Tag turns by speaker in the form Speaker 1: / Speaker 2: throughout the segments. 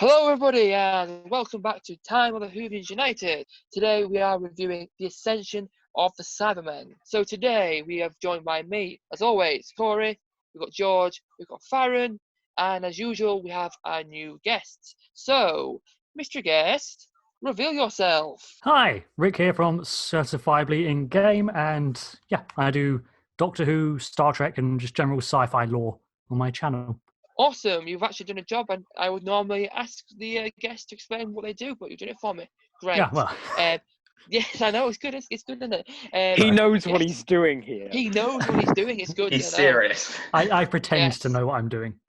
Speaker 1: Hello everybody and welcome back to Time of the Whovians United. Today we are reviewing the Ascension of the Cybermen. So today we have joined by me, as always, Corey, we've got George, we've got Farren, and as usual we have our new guests. So, Mr. Guest, reveal yourself.
Speaker 2: Hi, Rick here from Certifiably Ingame, and yeah, I do Doctor Who, Star Trek, and just general sci-fi lore on my channel.
Speaker 1: Awesome, you've actually done a job, and I would normally ask the guests to explain what they do, but you've done it for me. Great.
Speaker 2: Yeah, well,
Speaker 1: yes, I know, it's good, it's good, isn't it?
Speaker 3: He knows what he's doing here.
Speaker 1: He knows what he's doing, it's good.
Speaker 4: He's serious.
Speaker 2: I pretend
Speaker 1: Yes.
Speaker 2: to know what I'm doing.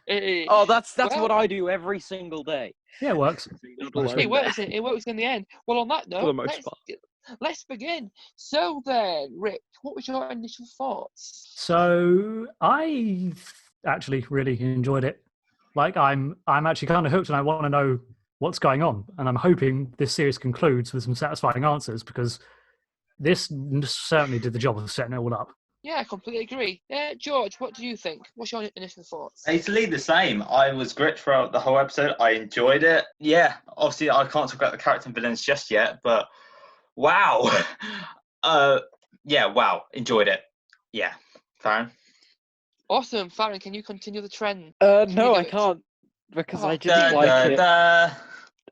Speaker 1: Hey.
Speaker 3: Oh, that's
Speaker 1: Well-
Speaker 3: what I do every single day.
Speaker 2: Yeah, it works.
Speaker 1: It works in the end. Well, on that
Speaker 3: For the
Speaker 1: note,
Speaker 3: most part.
Speaker 1: let's begin. So then, Rick, what was your initial thoughts?
Speaker 2: So I actually really enjoyed it. Like I'm actually kind of hooked, and I want to know what's going on, and I'm hoping this series concludes with some satisfying answers because this certainly did the job of setting it all up.
Speaker 1: Yeah, I completely agree. George, what do you think? What's your initial thoughts?
Speaker 4: Basically the same. I was gripped throughout the whole episode. I enjoyed it. Yeah, obviously I can't talk about the character and villains just yet, but wow. Wow. Enjoyed it. Yeah. Farren?
Speaker 1: Awesome, Farren. Can you continue the trend?
Speaker 3: No,
Speaker 1: do
Speaker 3: I
Speaker 1: it?
Speaker 3: can't because I
Speaker 1: Oh,
Speaker 3: didn't like it.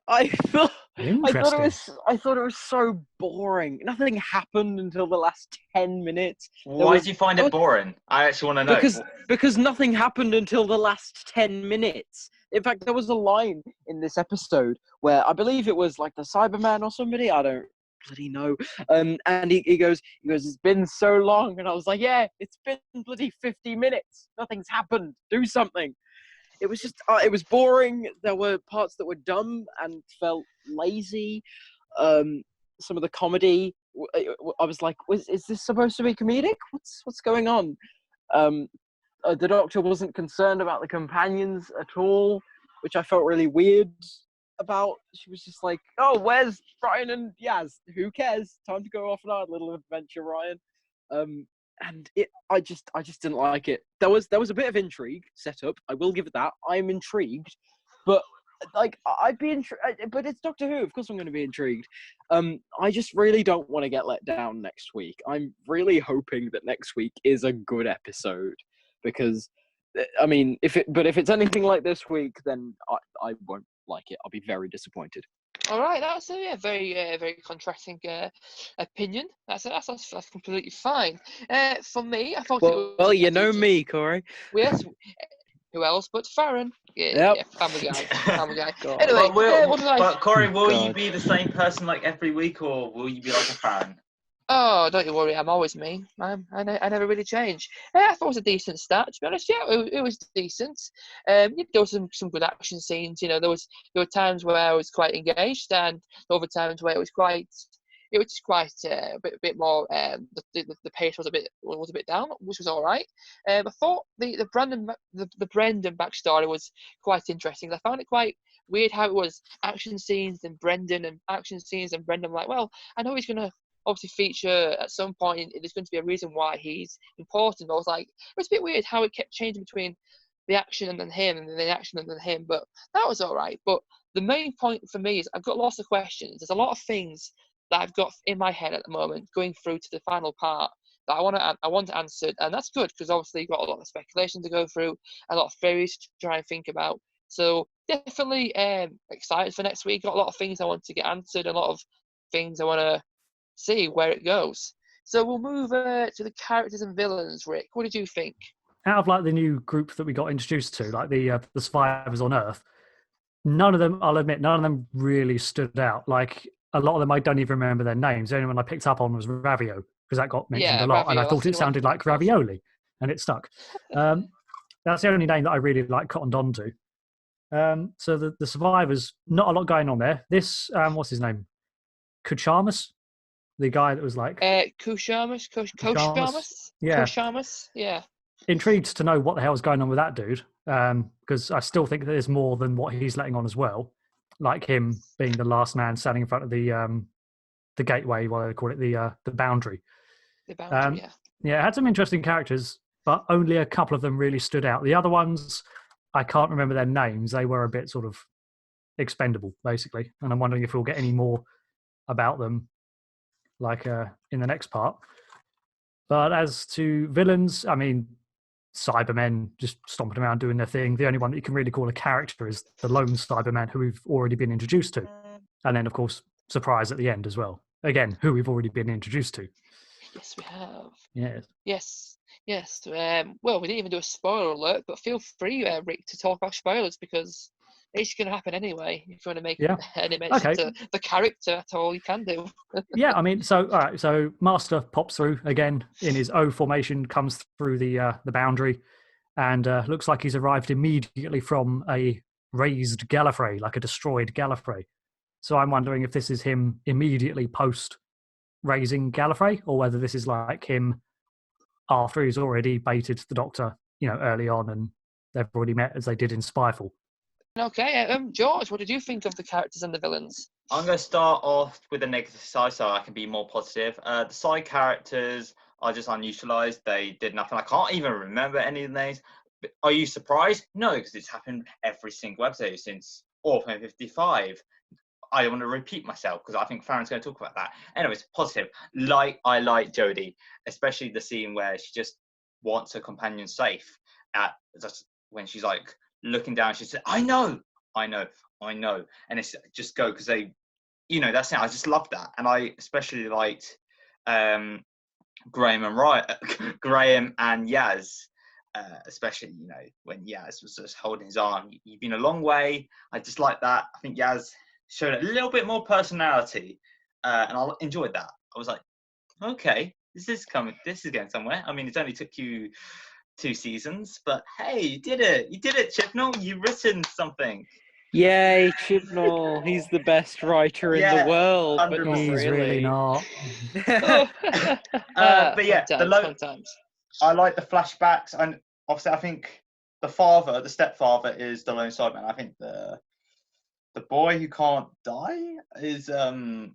Speaker 3: I thought
Speaker 2: Interesting.
Speaker 3: I thought it was so boring. Nothing happened until the last 10 minutes.
Speaker 4: Why did you find it boring? I actually want to know.
Speaker 3: Because nothing happened until the last 10 minutes. In fact, there was a line in this episode where I believe it was like the Cyberman or somebody, I don't bloody know. And he goes, it's been so long. And I was like, yeah, it's been bloody 50 minutes. Nothing's happened. Do something. It was just, it was boring. There were parts that were dumb and felt lazy. Some of the comedy, I was like, is this supposed to be comedic? What's going on? The Doctor wasn't concerned about the companions at all, which I felt really weird about. She was just like, oh, where's Brian and Yaz? Who cares? Time to go off on our little adventure, Ryan. And I just didn't like it. There was a bit of intrigue set up. I will give it that. I'm intrigued, but like I'd be intrigued. But it's Doctor Who. Of course, I'm going to be intrigued. I just really don't want to get let down next week. I'm really hoping that next week is a good episode because, I mean, if it's anything like this week, then I won't like it. I'll be very disappointed.
Speaker 1: All right, that's a very contrasting opinion. That's completely fine. For me, I thought it was.
Speaker 3: Well, you know me, Corey.
Speaker 1: Yes. Who else but Farren?
Speaker 3: Yep.
Speaker 1: Yeah, family guy. Family guy.
Speaker 3: God.
Speaker 1: Anyway, what did I?
Speaker 4: But Corey, will you
Speaker 3: God.
Speaker 4: be the same person like every week, or will you be like a Farren?
Speaker 1: Oh, don't you worry. I'm always me. I never really change. I thought it was a decent start. To be honest, yeah, it was decent. There was some good action scenes. You know, there were times where I was quite engaged, and other times where it was just quite a bit more. The pace was a bit down, which was all right. I thought the Brendan backstory was quite interesting. I found it quite weird how it was action scenes and Brendan and action scenes and Brendan. I'm like, well, I know he's gonna obviously feature at some point. There's going to be a reason why he's important. I was like, it's a bit weird how it kept changing between the action and then him, and then the action and then him. But that was all right. But the main point for me is I've got lots of questions. There's a lot of things that I've got in my head at the moment, going through to the final part that I want answered, and that's good because obviously you've got a lot of speculation to go through, a lot of theories to try and think about. So definitely excited for next week. Got a lot of things I want to get answered, a lot of things I want to see where it goes. So we'll move to the characters and villains. Rick, what did you think?
Speaker 2: Out of like the new group that we got introduced to, like the survivors on Earth, none of them really stood out. Like a lot of them, I don't even remember their names. The only one I picked up on was Ravio because that got mentioned a lot,
Speaker 1: Ravio,
Speaker 2: and I thought it sounded like ravioli, and it stuck. That's the only name that I really like cottoned on to. So the survivors, not a lot going on there. This what's his name? Kuchamus, the guy that was like
Speaker 1: Kushamus?
Speaker 2: Yeah.
Speaker 1: Kushamus? Yeah.
Speaker 2: Intrigued to know what the hell's going on with that dude, because I still think there's more than what he's letting on as well. Like him being the last man standing in front of the gateway, what they call it, the boundary.
Speaker 1: The boundary, yeah.
Speaker 2: Yeah, it had some interesting characters, but only a couple of them really stood out. The other ones, I can't remember their names. They were a bit sort of expendable, basically. And I'm wondering if we'll get any more about them, like in the next part. But as to villains, I mean, Cybermen just stomping around doing their thing. The only one that you can really call a character is the lone Cyberman who we've already been introduced to. And then, of course, surprise at the end as well. Again, who we've already been introduced to.
Speaker 1: Yes, we have.
Speaker 2: Yes.
Speaker 1: Yes. Well, we didn't even do a spoiler alert, but feel free, Rick, to talk about spoilers because it's going to happen anyway. If you want to make any mention to the character at all, you can do.
Speaker 2: Yeah, I mean, so all right, so Master pops through again in his O formation, comes through the boundary, and looks like he's arrived immediately from a raised Gallifrey, like a destroyed Gallifrey. So I'm wondering if this is him immediately post raising Gallifrey, or whether this is like him after he's already baited the Doctor, early on, and they've already met as they did in Spyfall.
Speaker 1: Okay, George, what did you think of the characters and the villains?
Speaker 4: I'm going to start off with the negative side so I can be more positive. The side characters are just unutilized. They did nothing. I can't even remember any of the names. Are you surprised? No, because it's happened every single episode since Orphan 55. I don't want to repeat myself because I think Farren's going to talk about that. Anyways, positive. I like Jodie, especially the scene where she just wants her companion safe. Just when she's like looking down, she said, I know. And it's just go because they, that's it. I just love that. And I especially liked Graham and Yaz. Especially, when Yaz was just holding his arm. You've been a long way. I just like that. I think Yaz showed a little bit more personality, and I enjoyed that. I was like, okay, this is going somewhere. I mean, it only took you 2 seasons, but hey, you did it, Chibnall. You've written something.
Speaker 3: Yay, Chibnall. He's the best writer in the world, but not
Speaker 2: He's really not.
Speaker 4: But yeah,
Speaker 1: fun times.
Speaker 4: I like the flashbacks, and obviously I think the stepfather is the lone Cyberman. I think the boy who can't die is the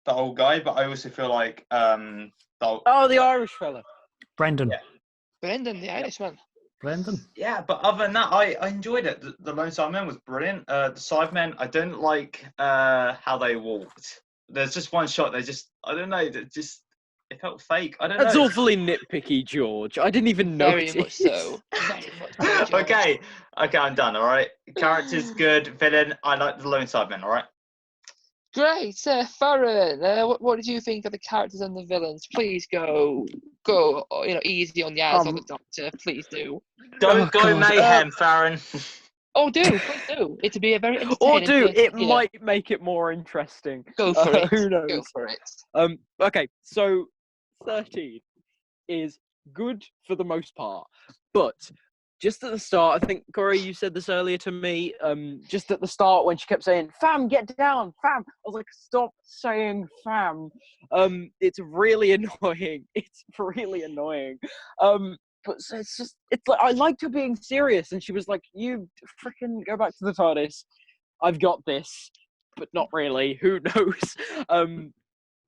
Speaker 4: old guy, but I also feel like
Speaker 3: the Irish fella.
Speaker 2: Brendan.
Speaker 4: Yeah.
Speaker 1: Brendan, the Irishman.
Speaker 2: Brendan.
Speaker 4: Yeah, but other than that, I enjoyed it. The lone Cyberman was brilliant. The Cybermen, I don't like how they walked. There's just one shot. I don't know. It felt fake. I don't know.
Speaker 3: That's awfully nitpicky, George. I didn't even notice.
Speaker 1: Very much so.
Speaker 4: Okay, I'm done. All right. Character's good. Villain, I like the lone Cyberman. All right.
Speaker 1: Great, Farren. What did you think of the characters and the villains? Please go. Easy on the eyes of the Doctor. Please do.
Speaker 4: Don't go mayhem, Farren.
Speaker 1: Please do. It'd be a very entertaining.
Speaker 3: It might make it more interesting.
Speaker 1: Go for it.
Speaker 3: Who knows?
Speaker 1: Go for it.
Speaker 3: Okay, so 13 is good for the most part, but just at the start, I think, Corey, you said this earlier to me, just at the start when she kept saying, fam, get down, fam. I was like, stop saying fam. It's really annoying. But it's like, I liked her being serious, and she was like, you freaking go back to the TARDIS. I've got this, but not really. Who knows?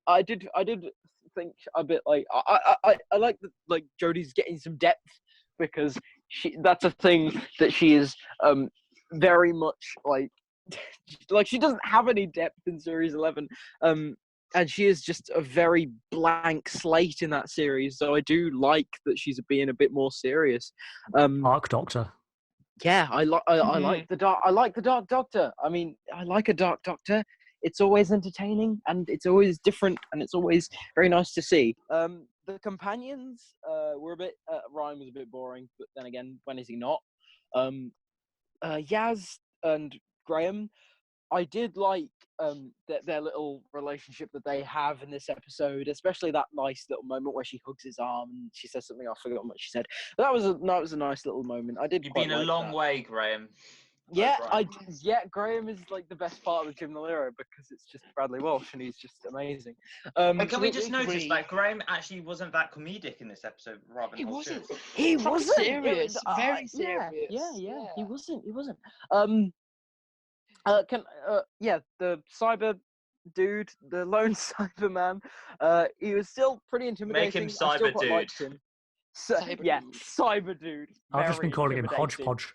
Speaker 3: I did think a bit like, I like that, like, Jodie's getting some depth, because that's a thing that she is very much like she doesn't have any depth in series 11, and she is just a very blank slate in that series, so I do like that she's being a bit more serious.
Speaker 2: Dark Doctor.
Speaker 3: Yeah, I like the Dark Doctor. I mean, I like a Dark Doctor. It's always entertaining, and it's always different, and it's always very nice to see. The companions were a bit... Ryan was a bit boring, but then again, when is he not? Yaz and Graham, I did like their little relationship that they have in this episode, especially that nice little moment where she hugs his arm and she says something, I've forgotten what she said. But that was a nice little moment. I did. You've
Speaker 4: been a long way, Graham.
Speaker 3: Yeah, Graham is like the best part of the Chibnall era, because it's just Bradley Walsh and he's just amazing.
Speaker 4: Can we just notice that Graham actually wasn't that comedic in this episode, rather than
Speaker 3: he wasn't
Speaker 1: serious, very serious.
Speaker 3: Yeah, he wasn't. The cyber dude, the lone Cyberman, he was still pretty intimidating.
Speaker 4: Make him cyber dude.
Speaker 3: Cyber dude.
Speaker 2: I've just been calling him Hodgepodge.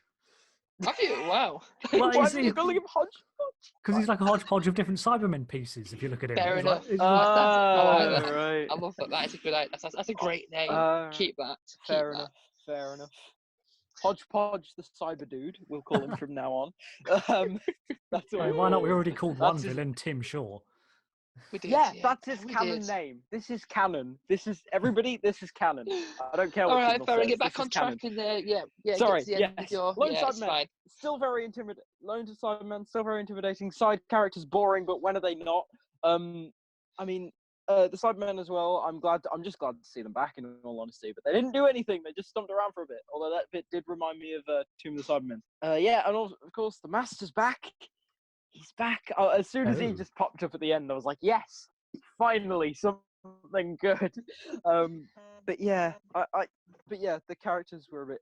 Speaker 1: Have you? Wow.
Speaker 2: Well,
Speaker 3: Why
Speaker 2: you
Speaker 3: are
Speaker 2: see,
Speaker 3: you calling him hodgepodge?
Speaker 2: because he's like a hodgepodge of different Cybermen pieces. If you look at him,
Speaker 1: Fair
Speaker 2: It's like-
Speaker 1: enough.
Speaker 2: it's
Speaker 1: That's- I like
Speaker 3: Oh,
Speaker 1: that.
Speaker 3: right.
Speaker 1: I love that. That is a good idea. That's a great name. Keep that. Keep
Speaker 3: Fair
Speaker 1: that.
Speaker 3: enough. Fair enough. Hodgepodge the Cyber Dude, we'll call him from now on. That's all.
Speaker 2: I mean, why not? We already called one
Speaker 3: That's his-
Speaker 2: villain Tim Shaw.
Speaker 1: We did.
Speaker 3: Yeah,
Speaker 1: Yeah,
Speaker 3: that's his
Speaker 1: we
Speaker 3: canon
Speaker 1: did.
Speaker 3: name. This is canon. This is everybody. This is canon. I don't care what
Speaker 1: All right,
Speaker 3: Chibnall
Speaker 1: Farren,
Speaker 3: says.
Speaker 1: get back
Speaker 3: This
Speaker 1: on
Speaker 3: is canon.
Speaker 1: track and yeah.
Speaker 3: Sorry.
Speaker 1: Get to the end of
Speaker 3: Yes.
Speaker 1: your.
Speaker 3: Lone
Speaker 1: Yeah, it's
Speaker 3: Cyberman.
Speaker 1: fine.
Speaker 3: Still very intimidating. Lone to Cyberman, still very intimidating. Side characters boring, but when are they not? I mean, the Cybermen as well. I'm just glad to see them back. In all honesty, but they didn't do anything. They just stomped around for a bit. Although that bit did remind me of Tomb of the Cybermen. Yeah, and also, of course the Master's back. He's back. As soon as he
Speaker 2: Oh.
Speaker 3: just popped up at the end, I was like, yes, finally something good. But yeah, the characters were a bit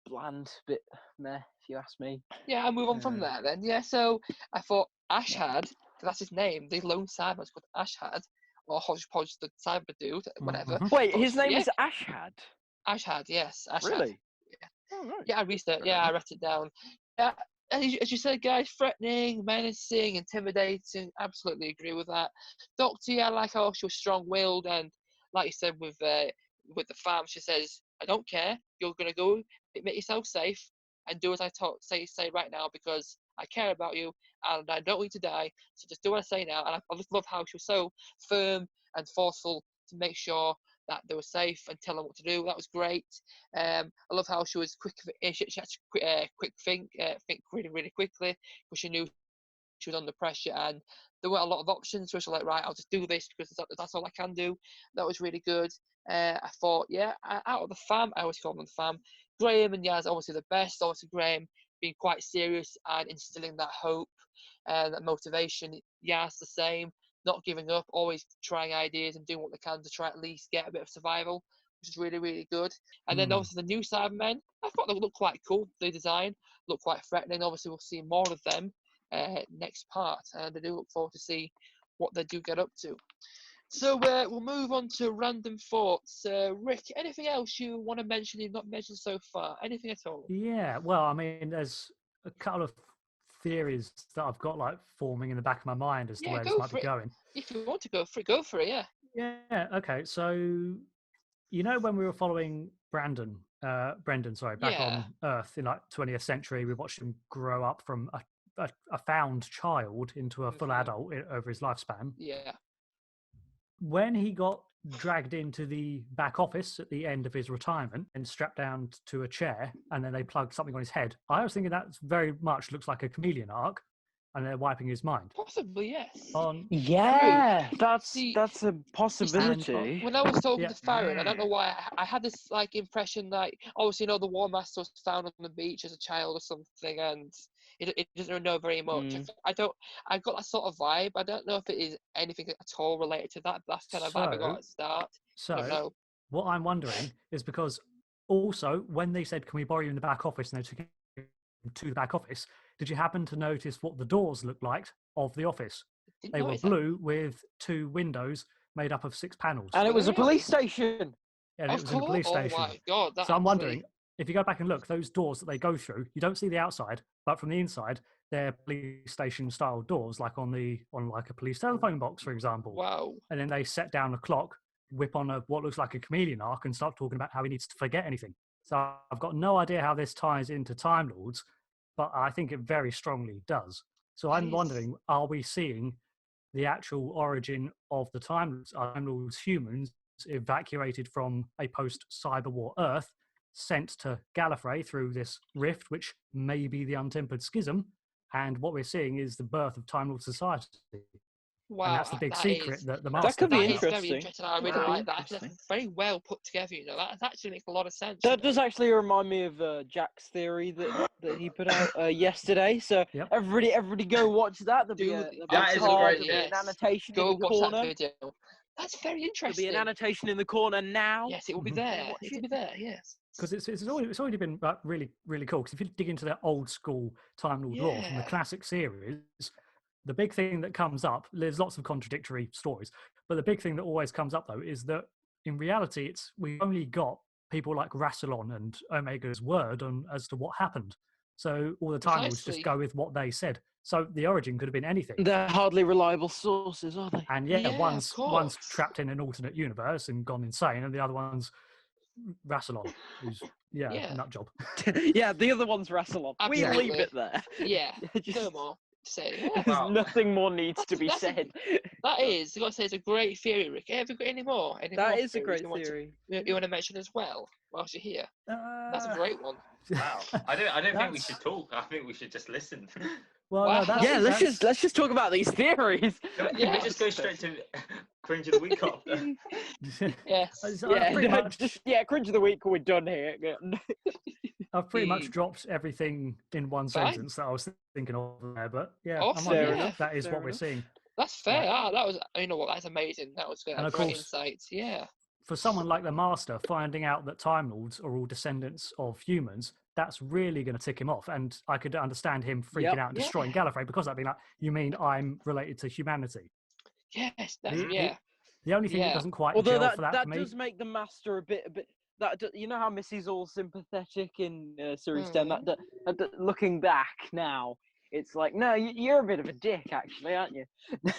Speaker 3: bland, bit meh, if you ask me.
Speaker 1: Yeah, I'll move on from there then. Yeah, so I thought Ashad, 'cause that's his name, the lone Cyberman's called Ashad, or Hodgepodge the Cyber Dude, whatever.
Speaker 2: Mhm.
Speaker 3: Wait,
Speaker 1: But
Speaker 3: his name
Speaker 1: yeah,
Speaker 3: is Ashad.
Speaker 1: Ashad, yes, Ashad.
Speaker 3: Really?
Speaker 1: Yeah.
Speaker 3: Oh, right.
Speaker 1: Yeah, I researched.
Speaker 3: Fair
Speaker 1: Yeah, I
Speaker 3: enough.
Speaker 1: wrote it down. Yeah, as you said, guys, threatening, menacing, intimidating. Absolutely agree with that. Doctor, yeah, I like how she was strong-willed, and like you said with the farm, she says, "I don't care. You're gonna go make yourself safe and do as I say right now because I care about you and I don't want you to die. So just do what I say now." And I just love how she was so firm and forceful to make sure that they were safe and tell them what to do. That was great. I love how she was quick. She had to quick think really, really quickly because she knew she was under pressure and there weren't a lot of options. So she was like, right, I'll just do this because that's all I can do. That was really good. I thought, yeah, out of the fam, I always call them the fam. Graham and Yaz obviously the best. Obviously Graham being quite serious and instilling that hope and that motivation. Yaz the same, not giving up, always trying ideas and doing what they can to try at least get a bit of survival, which is really, really good. And then obviously the new Cybermen, I thought they looked quite cool. The design looked quite threatening. Obviously we'll see more of them next part, and I do look forward to see what they do get up to. So we'll move on to random thoughts. Rick, anything else you want to mention you've not mentioned so far? Anything at all?
Speaker 2: Yeah, well, I mean, there's a couple of theories that I've got like forming in the back of my mind as to
Speaker 1: Yeah,
Speaker 2: where this
Speaker 1: go
Speaker 2: might
Speaker 1: for
Speaker 2: be
Speaker 1: it.
Speaker 2: going.
Speaker 1: If you want to go for it, go for it. Yeah.
Speaker 2: Yeah, okay. So, you know, when we were following Brendan, back
Speaker 1: Yeah.
Speaker 2: on Earth in like 20th century, we watched him grow up from a found child into a full
Speaker 1: Mhm.
Speaker 2: adult over his lifespan.
Speaker 1: Yeah.
Speaker 2: When he got dragged into the back office at the end of his retirement and strapped down to a chair, and then they plugged something on his head, I was thinking that very much looks like a chameleon arc, and they're wiping his mind.
Speaker 1: Possibly, yes.
Speaker 2: On
Speaker 3: Yeah, that's
Speaker 1: See,
Speaker 3: a possibility.
Speaker 1: When I was talking
Speaker 2: Yeah.
Speaker 1: to Farren, I don't know why I had this like impression, like obviously, you know, the War Master was found on the beach as a child or something, and it doesn't know very much. I got that sort of vibe. I don't know if it is anything at all related to that. But that's kind of vibe I got at the start. I don't
Speaker 2: So,
Speaker 1: know.
Speaker 2: what I'm wondering is because also when they said, "Can we borrow you in the back office?" and they took him to the back office, did you happen to notice what the doors looked like of the office?
Speaker 1: Didn't
Speaker 2: They were
Speaker 1: notice that.
Speaker 2: blue with 2 windows made up of 6 panels.
Speaker 3: And it was a
Speaker 1: Really?
Speaker 3: police station.
Speaker 2: And it
Speaker 1: Of
Speaker 2: was in a
Speaker 1: course.
Speaker 2: police
Speaker 1: Oh
Speaker 2: station.
Speaker 1: my god. That
Speaker 2: So I'm
Speaker 1: actually-
Speaker 2: wondering, if you go back and look, those doors that they go through, you don't see the outside, but from the inside, they're police station style doors, like on like a police telephone box, for example.
Speaker 1: Wow.
Speaker 2: And then they set down a clock, whip on what looks like a chameleon arc, and start talking about how he needs to forget anything. So I've got no idea how this ties into Time Lords, but I think it very strongly does. So
Speaker 1: That
Speaker 2: I'm
Speaker 1: is-
Speaker 2: wondering, are we seeing the actual origin of the Time Lords? Are Time Lords humans evacuated from a post-Cyber War Earth, sent to Gallifrey through this rift, which may be the Untempered Schism, and what we're seeing is the birth of Time Lord society.
Speaker 1: Wow.
Speaker 2: And that's the big
Speaker 1: that
Speaker 2: secret
Speaker 1: is-
Speaker 2: that the
Speaker 3: That
Speaker 2: Master
Speaker 3: could be
Speaker 1: That
Speaker 2: found.
Speaker 1: is very
Speaker 3: interesting.
Speaker 1: interesting. I really
Speaker 3: That could be
Speaker 1: like that. That's
Speaker 3: interesting.
Speaker 1: very well put together. You know, that actually makes a lot of sense.
Speaker 3: That
Speaker 1: you know?
Speaker 3: does actually remind me of Jack's theory that he put out yesterday. So
Speaker 2: Yep.
Speaker 3: everybody go watch that. There'll be
Speaker 1: Do
Speaker 3: a,
Speaker 1: the-
Speaker 3: there'll be
Speaker 4: That
Speaker 3: a
Speaker 4: is a
Speaker 3: card,
Speaker 4: great
Speaker 3: there'll be
Speaker 1: video.
Speaker 3: an annotation
Speaker 1: Go
Speaker 3: in the
Speaker 1: watch that
Speaker 3: corner.
Speaker 1: video. That's very
Speaker 3: There'll be
Speaker 1: interesting.
Speaker 3: an annotation in the corner now.
Speaker 1: Yes, it will be
Speaker 2: Mhm.
Speaker 1: there.
Speaker 3: Watch
Speaker 1: It'll
Speaker 3: it.
Speaker 1: be there. Yes.
Speaker 2: Because it's already been really, really cool. Because if you dig into that old school Time Lord lore from the
Speaker 1: Yeah.
Speaker 2: classic series, the big thing that comes up, there's lots of contradictory stories, but the big thing that always comes up though is that in reality, we've only got people like Rassilon and Omega's word on as to what happened. So all the Time Lords just
Speaker 1: Precisely.
Speaker 2: go with what they said. So the origin could have been anything.
Speaker 3: They're hardly reliable sources, are they?
Speaker 2: And yeah,
Speaker 1: Yeah, of
Speaker 2: one's
Speaker 1: course.
Speaker 2: trapped in an alternate universe and gone insane, and the other one's Rassilon, who's
Speaker 1: Yeah.
Speaker 2: nut job.
Speaker 3: Yeah, the other one's Rassilon. We
Speaker 1: Absolutely.
Speaker 3: leave it there.
Speaker 1: Yeah.
Speaker 3: Just-
Speaker 1: No more to say. Yeah.
Speaker 4: Wow.
Speaker 3: Nothing more needs to be
Speaker 1: That's a-
Speaker 3: said.
Speaker 1: That is, I've got to say, it's a great theory, Rick. Have you got any more? Any
Speaker 3: That
Speaker 1: more
Speaker 3: is a
Speaker 1: theories
Speaker 3: great
Speaker 1: you want to-
Speaker 3: theory.
Speaker 1: you want to mention as well whilst you're here? That's a great one.
Speaker 4: Wow. I don't think we
Speaker 2: That's-
Speaker 4: should talk. I think we should just listen.
Speaker 2: Well,
Speaker 1: Wow.
Speaker 2: no, that's,
Speaker 3: Yeah,
Speaker 2: that's,
Speaker 3: let's just talk about these theories.
Speaker 4: Can we just go straight to cringe of the week after?
Speaker 1: Yes.
Speaker 2: I've pretty
Speaker 3: Yeah,
Speaker 2: much,
Speaker 3: cringe of the week. We're done here.
Speaker 2: I've pretty much
Speaker 1: Mm.
Speaker 2: dropped everything in one
Speaker 1: Fine.
Speaker 2: sentence that I was thinking of there, but yeah,
Speaker 1: Awesome,
Speaker 2: I'm
Speaker 3: Fair
Speaker 2: wondering
Speaker 1: yeah.
Speaker 2: if that is
Speaker 3: fair
Speaker 2: what we're
Speaker 3: enough.
Speaker 2: seeing.
Speaker 1: That's fair.
Speaker 2: Right.
Speaker 1: Ah, that was. You know what? That's amazing. That was
Speaker 2: And
Speaker 1: great
Speaker 2: of course-
Speaker 1: insight. Yeah.
Speaker 2: For someone like the Master, finding out that Time Lords are all descendants of humans, that's really going to tick him off. And I could understand him freaking
Speaker 3: Yep.
Speaker 2: out and destroying Gallifrey because that'd be like, you mean I'm related to humanity?
Speaker 1: Yes. That's,
Speaker 2: The-
Speaker 1: yeah.
Speaker 2: The only thing that
Speaker 1: Yeah.
Speaker 2: doesn't quite
Speaker 3: Although
Speaker 2: gel for
Speaker 3: that,
Speaker 2: that for me.
Speaker 3: does make the Master a bit. You know how Missy's all sympathetic in Series 10.
Speaker 1: Mm.
Speaker 3: Looking back now, it's like, no, you're a bit of a dick, actually, aren't you?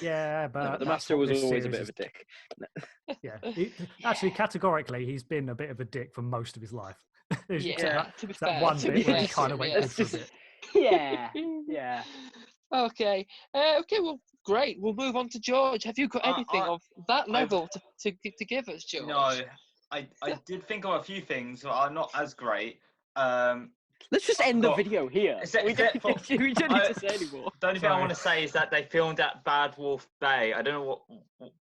Speaker 2: Yeah,
Speaker 3: No,
Speaker 2: but
Speaker 3: but the
Speaker 2: that's
Speaker 3: Master
Speaker 2: what
Speaker 3: was
Speaker 2: this
Speaker 3: always a
Speaker 2: series
Speaker 3: bit of
Speaker 2: is-
Speaker 3: a dick.
Speaker 2: Yeah. Actually, categorically, he's been a bit of a dick for most of his life. There's
Speaker 1: Yeah.
Speaker 2: that,
Speaker 1: To be
Speaker 2: that
Speaker 1: fair.
Speaker 2: one
Speaker 1: To be
Speaker 2: bit where he
Speaker 1: fair
Speaker 2: kind
Speaker 1: to
Speaker 2: of
Speaker 1: him,
Speaker 2: went
Speaker 1: yeah.
Speaker 2: good for a
Speaker 3: It's
Speaker 2: bit.
Speaker 3: Yeah, yeah.
Speaker 1: Okay. Okay. Well, great. We'll move on to George. Have you got anything of that level to give us, George?
Speaker 4: No, I did think of a few things that are not as great.
Speaker 3: Let's just end the video here. We don't need to say anymore.
Speaker 4: The only thing I
Speaker 2: Sorry.
Speaker 4: want to say is that they filmed at Bad Wolf Bay. I don't know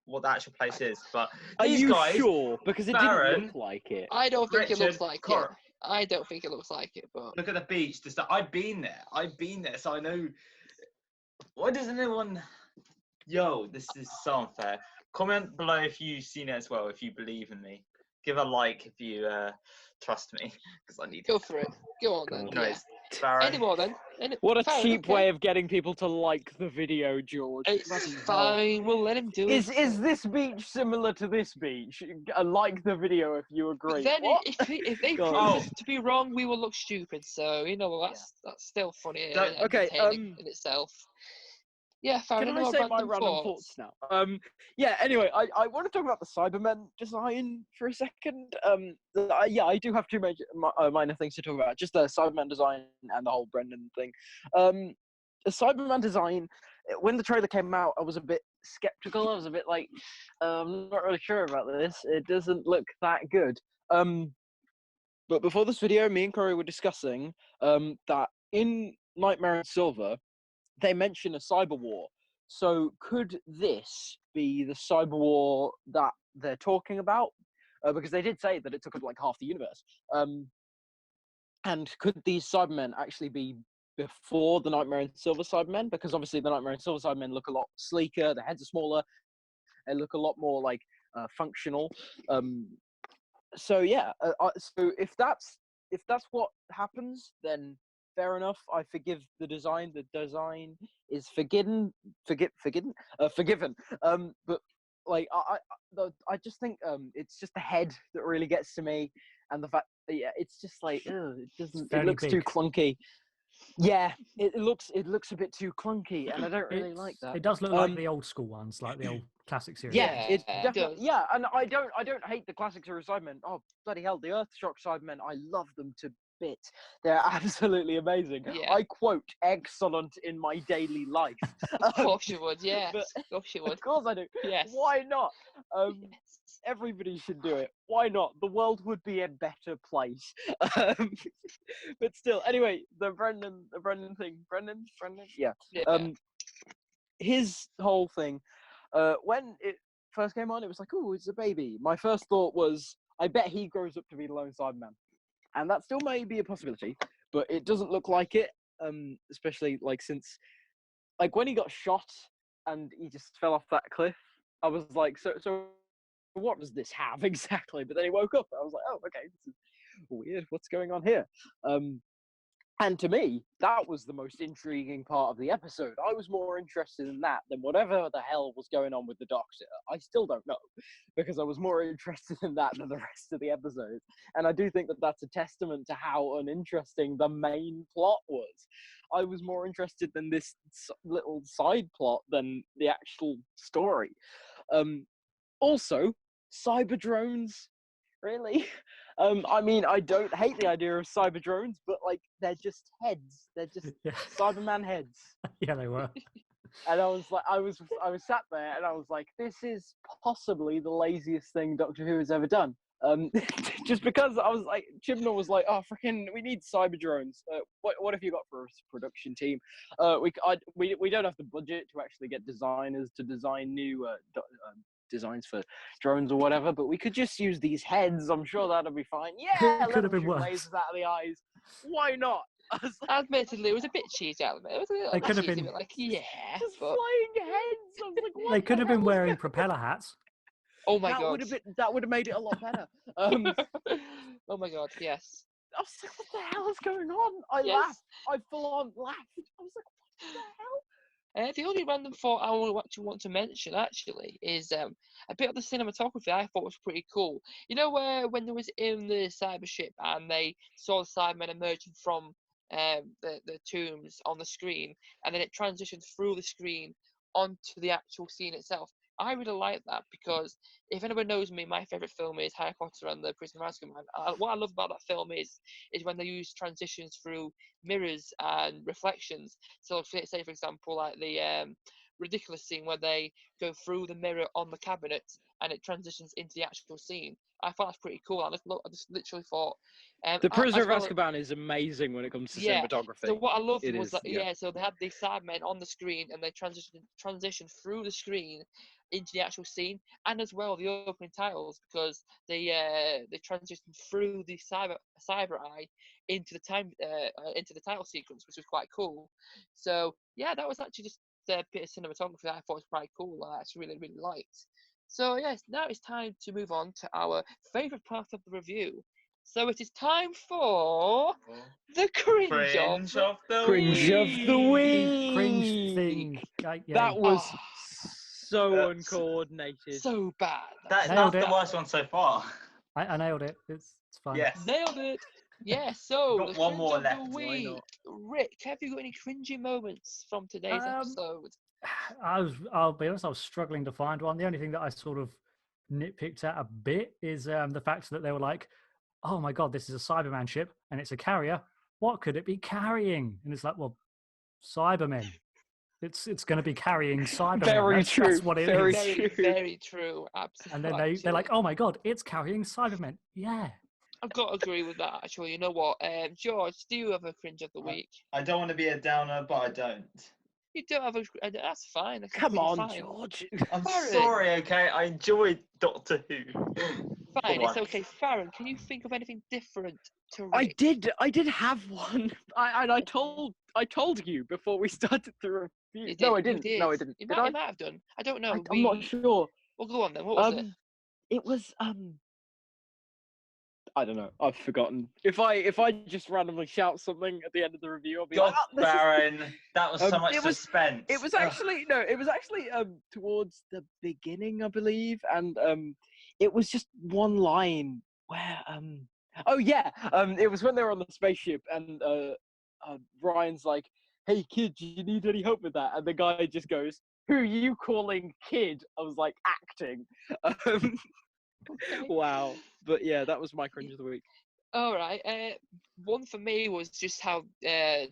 Speaker 4: what the actual place is, but
Speaker 3: Are
Speaker 4: these
Speaker 3: you
Speaker 4: guys,
Speaker 3: sure? Because it didn't
Speaker 4: Farren,
Speaker 3: look like it.
Speaker 1: I don't think it looks
Speaker 4: Richard,
Speaker 1: like it.
Speaker 4: Cor-
Speaker 1: I don't think it looks like it, but
Speaker 4: look at the beach. I've been there, so I know. Why doesn't anyone? Yo, this is so unfair. Comment below if you've seen it as well. If you believe in me, give a like if you trust me, because I need.
Speaker 1: go for it. Go on then.
Speaker 3: God.
Speaker 1: Yeah.
Speaker 4: Anyways, Farren.
Speaker 1: Any more then?
Speaker 3: What a
Speaker 1: Farren,
Speaker 3: cheap
Speaker 1: okay.
Speaker 3: way of getting people to like the video, George.
Speaker 1: It's
Speaker 3: Bloody hell.
Speaker 1: fine. We'll let him do it.
Speaker 3: Is this beach similar to this beach? Like the video if you agree.
Speaker 1: But then
Speaker 3: What?
Speaker 1: if they
Speaker 3: God.
Speaker 1: prove us to be wrong, we will look stupid. So you know that's still funny and
Speaker 3: Okay,
Speaker 1: entertaining in itself. Yeah, Farren.
Speaker 3: Can I
Speaker 1: any
Speaker 3: say
Speaker 1: more
Speaker 3: my random thoughts now? Yeah, anyway, I want to talk about the Cybermen design for a second. I do have two major minor things to talk about. Just the Cybermen design and the whole Brendan thing. The Cybermen design, when the trailer came out, I was a bit skeptical. I was a bit like, I'm not really sure about this. It doesn't look that good. But before this video, me and Corey were discussing that in Nightmare and Silver, they mention a cyber war. So could this be the cyber war that they're talking about? Because they did say that it took up like half the universe. And could these Cybermen actually be before the Nightmare and Silver Cybermen? Because obviously the Nightmare and Silver Cybermen look a lot sleeker, their heads are smaller, they look a lot more like functional. So yeah, so if that's what happens, then fair enough. I forgive the design. The design is forgiven. But like I just think it's just the head that really gets to me, and the fact that it's just like it doesn't. It looks too clunky. Yeah, it looks a bit too clunky, and I don't really like that.
Speaker 2: It does look like the old school ones, like the old classic series.
Speaker 3: Yeah,
Speaker 1: Yeah,
Speaker 3: it's
Speaker 1: it
Speaker 3: definitely
Speaker 1: does.
Speaker 3: yeah, and I don't hate the classic series Cybermen. Oh bloody hell, the Earthshock Cybermen, I love them to bits. They're absolutely amazing.
Speaker 1: Yeah.
Speaker 3: I quote excellent in my daily life.
Speaker 1: Of course you would. Yes.
Speaker 3: but-
Speaker 1: Of course you would.
Speaker 3: Of course I do.
Speaker 1: Yes.
Speaker 3: Why not?
Speaker 1: Yes.
Speaker 3: Everybody should do it. Why not? The world would be a better place. But still, anyway, the Brendan thing. Brendan? Yeah.
Speaker 1: Yeah.
Speaker 3: His whole thing, when it first came on, it was like, oh, it's a baby. My first thought was, I bet he grows up to be the lone Cyberman. And that still may be a possibility, but it doesn't look like it, especially like since, like when he got shot and he just fell off that cliff, I was like, so what does this have exactly? But then he woke up, and I was like, oh, okay, this is weird. What's going on here? And to me, that was the most intriguing part of the episode. I was more interested in that than whatever the hell was going on with the Doctor. I still don't know, because I was more interested in that than the rest of the episode. And I do think that that's a testament to how uninteresting the main plot was. I was more interested in this little side plot than the actual story. Also, cyber drones, really? I mean, I don't hate the idea of cyber drones, but like they're just heads. They're just
Speaker 2: Yeah.
Speaker 3: Cyberman heads.
Speaker 2: Yeah, they were.
Speaker 3: And I was like, I was sat there, and I was like, this is possibly the laziest thing Doctor Who has ever done. Just because I was like, Chibnall was like, oh, freaking, we need cyber drones. What have you got for a production team? We don't have the budget to actually get designers to design new designs for drones or whatever, but we could just use these heads. I'm sure that'll be fine. Yeah,
Speaker 2: Could have been
Speaker 3: shoot
Speaker 2: worse.
Speaker 3: lasers out of the eyes. Why not? I was like,
Speaker 1: Admittedly, it was a bit cheesy, It was a little
Speaker 2: They
Speaker 1: bit
Speaker 2: could have
Speaker 1: cheesy,
Speaker 2: been-
Speaker 1: but like, yeah.
Speaker 3: just
Speaker 1: But,
Speaker 3: flying heads. I was like, what
Speaker 2: They
Speaker 3: the
Speaker 2: could have been
Speaker 3: hell is
Speaker 2: wearing
Speaker 3: going-
Speaker 2: propeller hats.
Speaker 1: oh my
Speaker 3: that
Speaker 1: god.
Speaker 3: would have made it a lot better.
Speaker 1: Oh my god, yes.
Speaker 3: I was like, what the hell is going on? I
Speaker 1: Yes.
Speaker 3: laughed. I full on laughed. I was like, what the hell?
Speaker 1: The only random thought I would actually want to mention actually is a bit of the cinematography I thought was pretty cool. You know where when they was in the cyber ship and they saw the Cybermen emerging from the tombs on the screen, and then it transitioned through the screen onto the actual scene itself. I really like that because if anyone knows me, my favourite film is Harry Potter and the Prisoner of Azkaban. What I love about that film is when they use transitions through mirrors and reflections. So, say for example, like the ridiculous scene where they go through the mirror on the cabinet and it transitions into the actual scene. I thought that's pretty cool. I just literally thought.
Speaker 3: The Prisoner
Speaker 1: as well,
Speaker 3: of Azkaban is amazing when it comes to
Speaker 1: yeah.
Speaker 3: cinematography.
Speaker 1: So what I loved
Speaker 3: It
Speaker 1: was
Speaker 3: is,
Speaker 1: that
Speaker 3: yeah.
Speaker 1: so they had these Cybermen on the screen and they transition through the screen into the actual scene, and as well the opening titles, because they transition through the cyber eye into the title sequence, which was quite cool. So yeah, that was actually just a bit of cinematography that I thought was quite cool. I actually really liked. So yes, now it's time to move on to our favourite part of the review. So it is time for the cringe of the
Speaker 3: Cringe of the week.
Speaker 2: Cringe thing. Yeah.
Speaker 3: That was
Speaker 1: Oh,
Speaker 3: so
Speaker 4: That's-
Speaker 3: uncoordinated.
Speaker 1: so bad.
Speaker 4: That's
Speaker 2: Nailed
Speaker 4: the
Speaker 2: it.
Speaker 4: worst one so far.
Speaker 2: I nailed it. It's fine.
Speaker 4: Yes.
Speaker 1: Nailed it. Yeah, so
Speaker 4: Got
Speaker 1: the
Speaker 4: one
Speaker 1: cringe
Speaker 4: more
Speaker 1: of
Speaker 4: left,
Speaker 1: the
Speaker 4: why
Speaker 1: week.
Speaker 4: not?
Speaker 1: Rick, have you got any cringy moments from today's episode?
Speaker 2: I'll be honest, I was struggling to find one. The only thing that I sort of nitpicked at a bit is the fact that they were like, oh my god, this is a Cyberman ship and it's a carrier. What could it be carrying? And it's like, well, Cybermen. It's going to be carrying Cybermen.
Speaker 3: Very
Speaker 2: That's
Speaker 3: true,
Speaker 2: what it
Speaker 3: very
Speaker 2: is.
Speaker 3: true.
Speaker 1: Very true.
Speaker 2: And then
Speaker 1: Absolutely.
Speaker 2: they're like, oh my god, it's carrying Cybermen. Yeah.
Speaker 1: I've got to agree with that. Actually, you know what, George, do you have a cringe of the week?
Speaker 4: I don't want to be a downer, but I don't.
Speaker 1: You don't have a. That's fine. That's
Speaker 3: Come
Speaker 1: completely
Speaker 3: on,
Speaker 1: fine.
Speaker 3: George.
Speaker 4: I'm
Speaker 1: Farren.
Speaker 4: sorry, okay? I enjoyed Doctor Who.
Speaker 1: Fine,
Speaker 4: For
Speaker 1: it's
Speaker 4: once.
Speaker 1: okay. Farren, can you think of anything different to Rick?
Speaker 3: I did have one. I told you before we started the review.
Speaker 1: You
Speaker 3: No, I
Speaker 1: did, you
Speaker 3: didn't. No, I
Speaker 1: did.
Speaker 3: didn't.
Speaker 1: You
Speaker 3: Did
Speaker 1: might,
Speaker 3: I?
Speaker 1: you might have done. I don't know.
Speaker 3: I'm not sure.
Speaker 1: Well, go on then. What was it?
Speaker 3: It was I don't know. I've forgotten. If I just randomly shout something at the end of the review, I'll be
Speaker 4: God,
Speaker 3: like, "Oh, this is-"
Speaker 4: Baron, that was so much
Speaker 3: it was-
Speaker 4: suspense.
Speaker 3: It was
Speaker 4: Ugh.
Speaker 3: actually towards the beginning, I believe, and it was just one line where oh yeah, it was when they were on the spaceship and Ryan's like, "Hey kid, do you need any help with that?" And the guy just goes, "Who are you calling kid?" I was like, acting.
Speaker 1: Okay.
Speaker 3: Wow, but yeah, that was my cringe of the week.
Speaker 1: All right. One for me was just how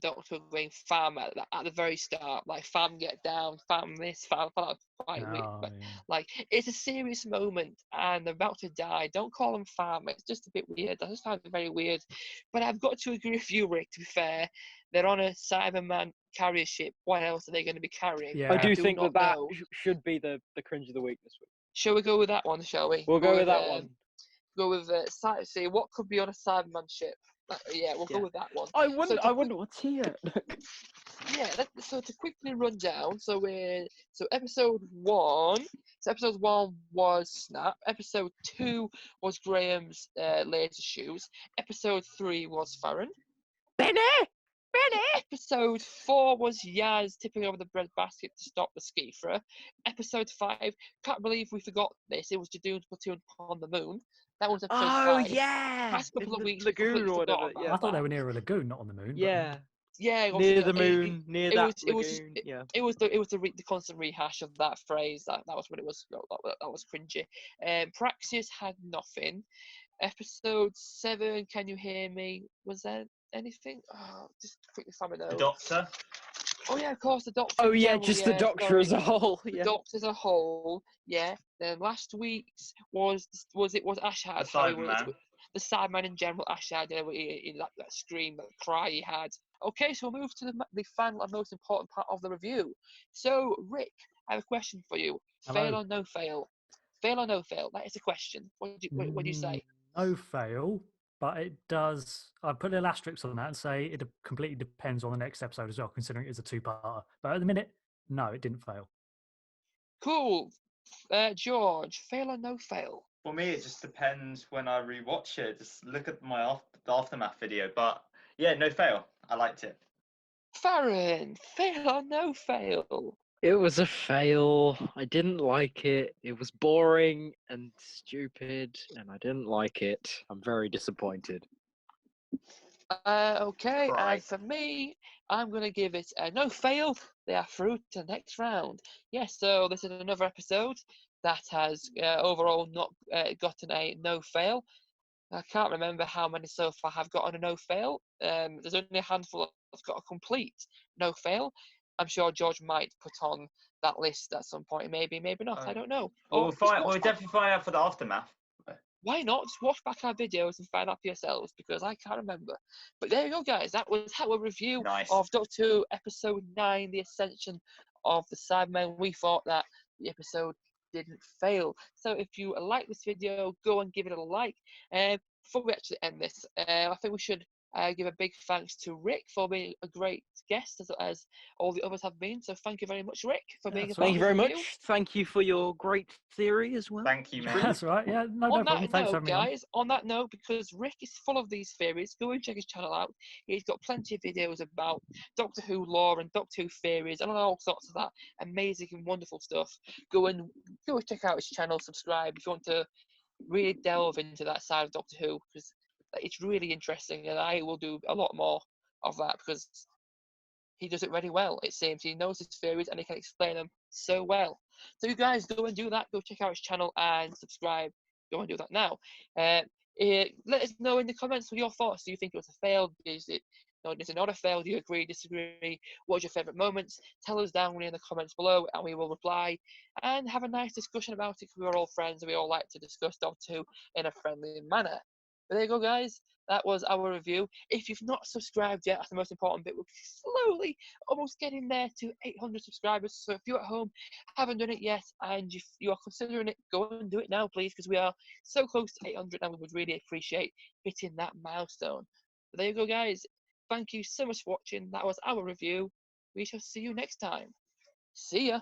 Speaker 1: Doctor going fam at the very start, like fam get down, fam this, fam. I thought that was quite weird,
Speaker 2: Oh,
Speaker 1: but
Speaker 2: yeah.
Speaker 1: like it's a serious moment and they're about to die. Don't call them fam. It's just a bit weird. I just found it very weird. But I've got to agree with you, Rick. To be fair, they're on a Cyberman carrier ship. What else are they going to be carrying?
Speaker 2: Yeah.
Speaker 3: I do
Speaker 1: do
Speaker 3: think
Speaker 1: not
Speaker 3: that
Speaker 1: know.
Speaker 3: should be the cringe of the week this week.
Speaker 1: Shall we go with that one? Shall we?
Speaker 3: We'll go with that one.
Speaker 1: Go with see what could be on a Cyberman ship. Yeah, we'll
Speaker 3: Yeah.
Speaker 1: go with that one.
Speaker 3: I wonder.
Speaker 1: to
Speaker 3: I wonder what's here.
Speaker 1: Yeah, so to quickly run down, so episode 1. So episode 1 was Snap. Episode 2 was Graham's laser shoes. Episode 3 was Farren.
Speaker 3: Benny.
Speaker 1: Episode 4 was Yaz tipping over the breadbasket to stop the ski thrower. Episode 5, can't believe we forgot this. It was Jadoon's platoon on the moon. That was episode
Speaker 3: Oh
Speaker 1: 5.
Speaker 3: yeah,
Speaker 1: Past couple
Speaker 3: in
Speaker 1: of
Speaker 3: the
Speaker 1: weeks, we
Speaker 3: lagoon
Speaker 1: completely
Speaker 3: or
Speaker 1: forgot
Speaker 3: whatever.
Speaker 1: about
Speaker 3: Yeah,
Speaker 2: I thought they
Speaker 1: that.
Speaker 2: were near a lagoon, not on the moon.
Speaker 3: yeah,
Speaker 1: Yeah,
Speaker 3: near
Speaker 1: obviously,
Speaker 3: the moon, near
Speaker 1: it
Speaker 3: that
Speaker 1: was it was just
Speaker 3: lagoon. Yeah.
Speaker 1: it was the constant rehash of that phrase. That was what it was. That was cringy. Praxis had nothing. Episode 7, can you hear me? Was there anything? Oh, just quickly find my
Speaker 4: The
Speaker 1: notes.
Speaker 4: Doctor.
Speaker 1: Oh yeah, of course, the Doctor.
Speaker 3: Oh
Speaker 1: in
Speaker 3: yeah,
Speaker 1: general,
Speaker 3: just the
Speaker 1: yeah,
Speaker 3: Doctor
Speaker 1: sorry.
Speaker 3: as a whole.
Speaker 1: The
Speaker 3: Yeah.
Speaker 1: Doctor as a whole, yeah. Then last week's was Ashad.
Speaker 4: The
Speaker 1: How he was
Speaker 4: Cyberman.
Speaker 1: the Cyberman in general. Ashad, in that scream, that cry he had. Okay, so we'll move to the final and most important part of the review. So, Rick, I have a question for you.
Speaker 2: Hello.
Speaker 1: Fail or no fail? Fail or no fail? That is a question. What do you say?
Speaker 2: No fail, but it does. I put a little asterisk on that and say it completely depends on the next episode as well, considering it is a two-parter. But at the minute, no, it didn't fail.
Speaker 1: Cool. George, fail or no fail?
Speaker 4: For me, it just depends when I rewatch it. Just look at my aftermath video. But yeah, no fail. I liked it.
Speaker 1: Farren, fail or no fail?
Speaker 3: It was a fail. I didn't like it. It was boring and stupid, and I didn't like it. I'm very disappointed.
Speaker 1: Okay,
Speaker 4: Right.
Speaker 1: and for me, I'm going to give it a no fail. They are through to the next round. Yes, so this is another episode that has overall not gotten a no fail. I can't remember how many so far have gotten a no fail. There's only a handful that's got a complete no fail. I'm sure George might put on that list at some point. Maybe, maybe not. I don't know.
Speaker 4: We'll
Speaker 1: Or just watch
Speaker 4: we'll
Speaker 1: back.
Speaker 4: definitely find out for the aftermath.
Speaker 1: Why not? Just watch back our videos and find out for yourselves, because I can't remember. But there you go, guys. That was our review
Speaker 4: Nice.
Speaker 1: of Doctor Who Episode 9, The Ascension of the Cybermen. We thought that the episode didn't fail. So if you like this video, go and give it a like. Before we actually end this, I think we should give a big thanks to Rick for being a great guest, as all the others have been. So thank you very much, Rick, for being a part
Speaker 3: Thank you
Speaker 1: of
Speaker 3: very
Speaker 1: this review.
Speaker 3: much. Thank you for your great theory as well.
Speaker 4: Thank you, man.
Speaker 2: That's right. Yeah, no
Speaker 1: On
Speaker 2: problem.
Speaker 1: that
Speaker 2: Thanks for
Speaker 1: note,
Speaker 2: having me on.
Speaker 1: guys, on that note, because Rick is full of these theories, go and check his channel out. He's got plenty of videos about Doctor Who lore and Doctor Who theories and all sorts of that amazing and wonderful stuff. Go and check out his channel, subscribe if you want to really delve into that side of Doctor Who, because it's really interesting, and I will do a lot more of that because he does it really well. It seems he knows his theories and he can explain them so well. So you guys go and do that. Go check out his channel and subscribe. Go and do that now. Let us know in the comments what your thoughts. Do you think it was a fail? Is it not a fail? Do you agree, disagree? What's your favourite moments? Tell us down in the comments below and we will reply and have a nice discussion about it, because we're all friends and we all like to discuss Doctor Who in a friendly manner. But there you go, guys. That was our review. If you've not subscribed yet, that's the most important bit. We're slowly almost getting there to 800 subscribers. So if you're at home, haven't done it yet, and you are considering it, go and do it now, please, because we are so close to 800 and we would really appreciate hitting that milestone. But there you go, guys. Thank you so much for watching. That was our review. We shall see you next time. See ya.